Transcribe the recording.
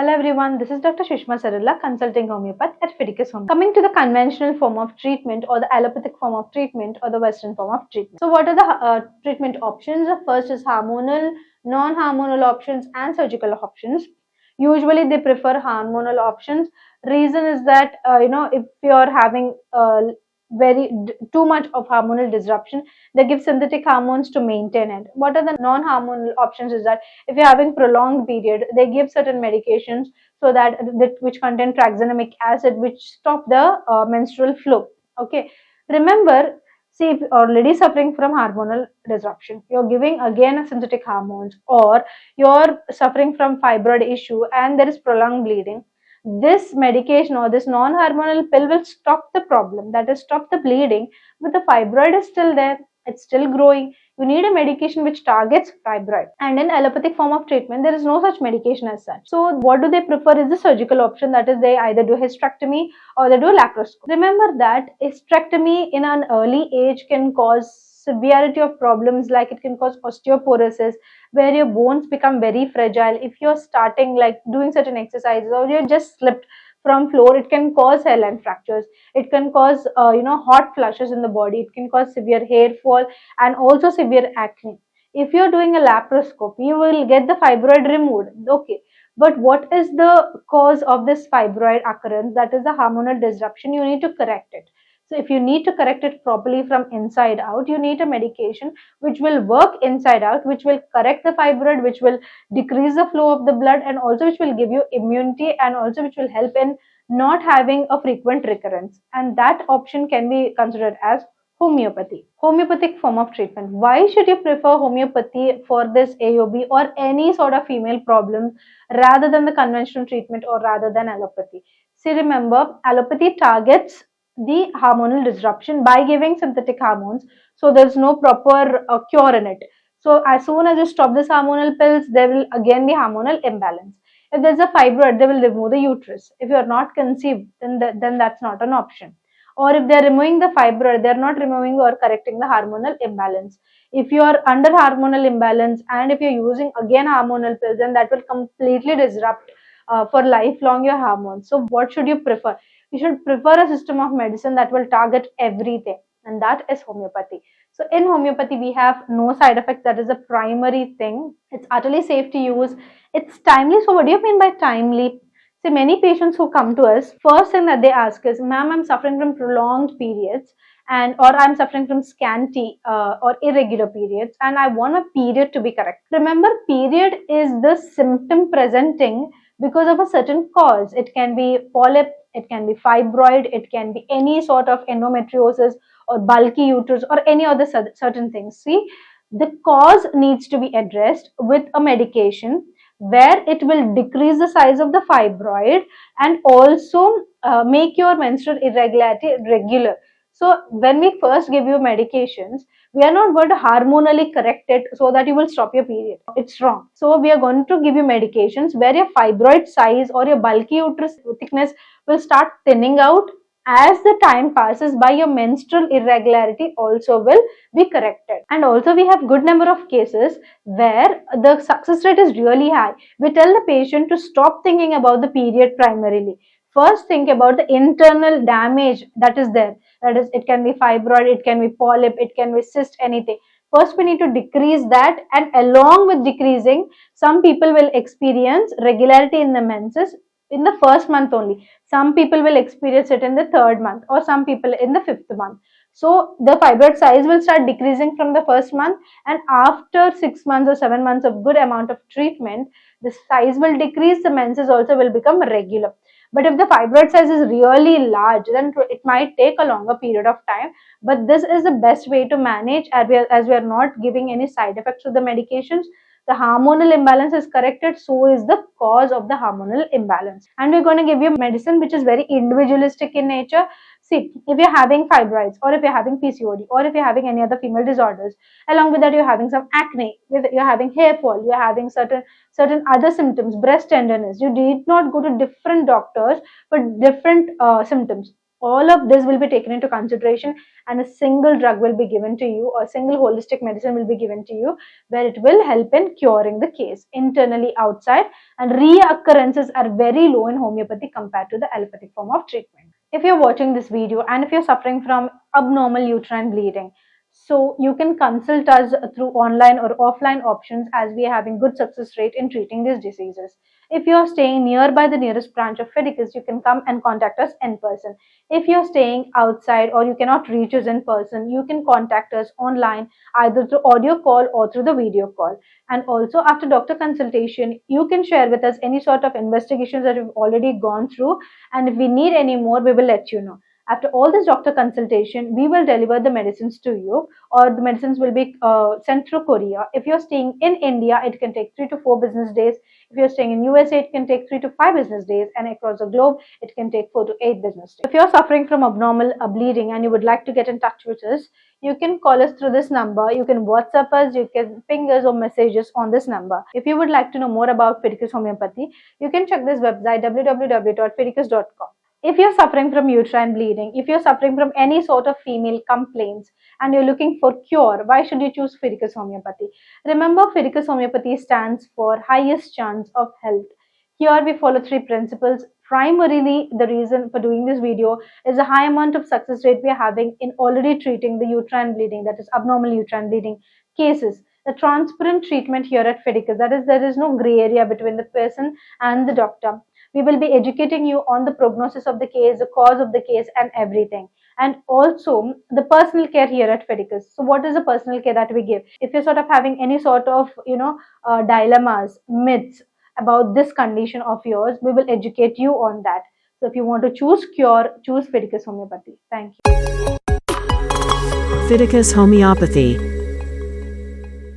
Hello everyone, this is Dr. Sushma Sarala, consulting homeopath at Fidicus Home. Coming to the conventional form of treatment or the allopathic form of treatment or the western form of treatment. So what are the treatment options? The first is hormonal, non-hormonal options and surgical options. Usually they prefer hormonal options. Reason is that, if you're having too much of hormonal disruption, they give synthetic hormones to maintain it. What are the non-hormonal options is that if you're having prolonged period, they give certain medications so that which contain tranexamic acid, which stop the menstrual flow. Okay, remember, see, if you're already suffering from hormonal disruption, you're giving again a synthetic hormones, or you're suffering from fibroid issue and there is prolonged bleeding, this medication or this non-hormonal pill will stop the problem, that is stop the bleeding, but the fibroid is still there, it's still growing. You need a medication which targets fibroid. And in allopathic form of treatment, there is no such medication as such. So what do they prefer is the surgical option, that is they either do hysterectomy or they do laparoscopy. Remember that hysterectomy in an early age can cause severity of problems, like it can cause osteoporosis, where your bones become very fragile. If you're starting like doing certain exercises or you just slipped from floor, it can cause hairline fractures, it can cause hot flushes in the body, it can cause severe hair fall and also severe acne. If you're doing a laparoscopy, you will get the fibroid removed, okay, but what is the cause of this fibroid occurrence? That is the hormonal disruption. You need to correct it. So if you need to correct it properly from inside out, you need a medication which will work inside out, which will correct the fibroid, which will decrease the flow of the blood, and also which will give you immunity, and also which will help in not having a frequent recurrence. And that option can be considered as homeopathy. Homeopathic form of treatment. Why should you prefer homeopathy for this AUB or any sort of female problem rather than the conventional treatment or rather than allopathy? See, remember, allopathy targets the hormonal disruption by giving synthetic hormones, so there's no proper cure in it. So as soon as you stop this hormonal pills, there will again be hormonal imbalance. If there's a fibroid, they will remove the uterus. If you're not conceived, then that's not an option. Or if they're removing the fibroid, they're not removing or correcting the hormonal imbalance. If you are under hormonal imbalance and if you're using again hormonal pills, then that will completely disrupt for lifelong your hormones. So what should you prefer? You should prefer a system of medicine that will target everything, and that is homeopathy. So in homeopathy, we have no side effects. That is the primary thing. It's utterly safe to use. It's timely. So what do you mean by timely? See, many patients who come to us, first thing that they ask is, ma'am, I'm suffering from prolonged periods, and or I'm suffering from scanty or irregular periods, and I want a period to be correct. Remember, period is the symptom presenting because of a certain cause. It can be polyp, it can be fibroid, it can be any sort of endometriosis or bulky uterus or any other certain things. See, the cause needs to be addressed with a medication where it will decrease the size of the fibroid and also make your menstrual irregularity regular. So when we first give you medications, we are not going to hormonally correct it so that you will stop your period. It's wrong. So we are going to give you medications where your fibroid size or your bulky uterus thickness will start thinning out. As the time passes by, your menstrual irregularity also will be corrected. And also we have good number of cases where the success rate is really high. We tell the patient to stop thinking about the period primarily. First, think about the internal damage that is there. That is, it can be fibroid, it can be polyp, it can be cyst, anything. First, we need to decrease that, and along with decreasing, some people will experience regularity in the menses in the first month only. Some people will experience it in the third month, or some people in the fifth month. So the fibroid size will start decreasing from the first month, and after 6 months or 7 months of good amount of treatment, the size will decrease, the menses also will become regular. But if the fibroid size is really large, then it might take a longer period of time. But this is the best way to manage, as we are not giving any side effects to the medications. The hormonal imbalance is corrected, so is the cause of the hormonal imbalance. And we're going to give you medicine which is very individualistic in nature. See, if you're having fibroids, or if you're having PCOD, or if you're having any other female disorders, along with that you're having some acne, you're having hair fall, you're having certain other symptoms, breast tenderness, you need not go to different doctors for different symptoms. All of this will be taken into consideration, and a single drug will be given to you, or a single holistic medicine will be given to you, where it will help in curing the case internally, outside, and reoccurrences are very low in homeopathy compared to the allopathic form of treatment. If you're watching this video and if you're suffering from abnormal uterine bleeding, so you can consult us through online or offline options, as we are having good success rate in treating these diseases. If you are staying nearby the nearest branch of Fidicus, you can come and contact us in person. If you are staying outside or you cannot reach us in person, you can contact us online, either through audio call or through the video call. And also, after doctor consultation, you can share with us any sort of investigations that you've already gone through, and if we need any more, we will let you know. After all this doctor consultation, we will deliver the medicines to you, or the medicines will be sent through courier. If you're staying in India, it can take 3 to 4 business days. If you're staying in USA, it can take 3 to 5 business days, and across the globe, it can take 4 to 8 business days. If you're suffering from abnormal bleeding and you would like to get in touch with us, you can call us through this number. You can WhatsApp us, you can ping us or messages on this number. If you would like to know more about Fidicus Homeopathy, you can check this website www.fidicus.com. If you're suffering from uterine bleeding, if you're suffering from any sort of female complaints and you're looking for cure, why should you choose Fidicus Homeopathy? Remember, Fidicus Homeopathy stands for highest chance of health. Here we follow 3 principles. Primarily, the reason for doing this video is the high amount of success rate we are having in already treating the uterine bleeding, that is abnormal uterine bleeding cases. The transparent treatment here at Fidicus, that is, there is no gray area between the person and the doctor. We will be educating you on the prognosis of the case, the cause of the case, and everything. And also the personal care here at Fidicus. So what is the personal care that we give? If you're sort of having any sort of, dilemmas, myths about this condition of yours, we will educate you on that. So if you want to choose cure, choose Fidicus Homeopathy. Thank you. Fidicus Homeopathy.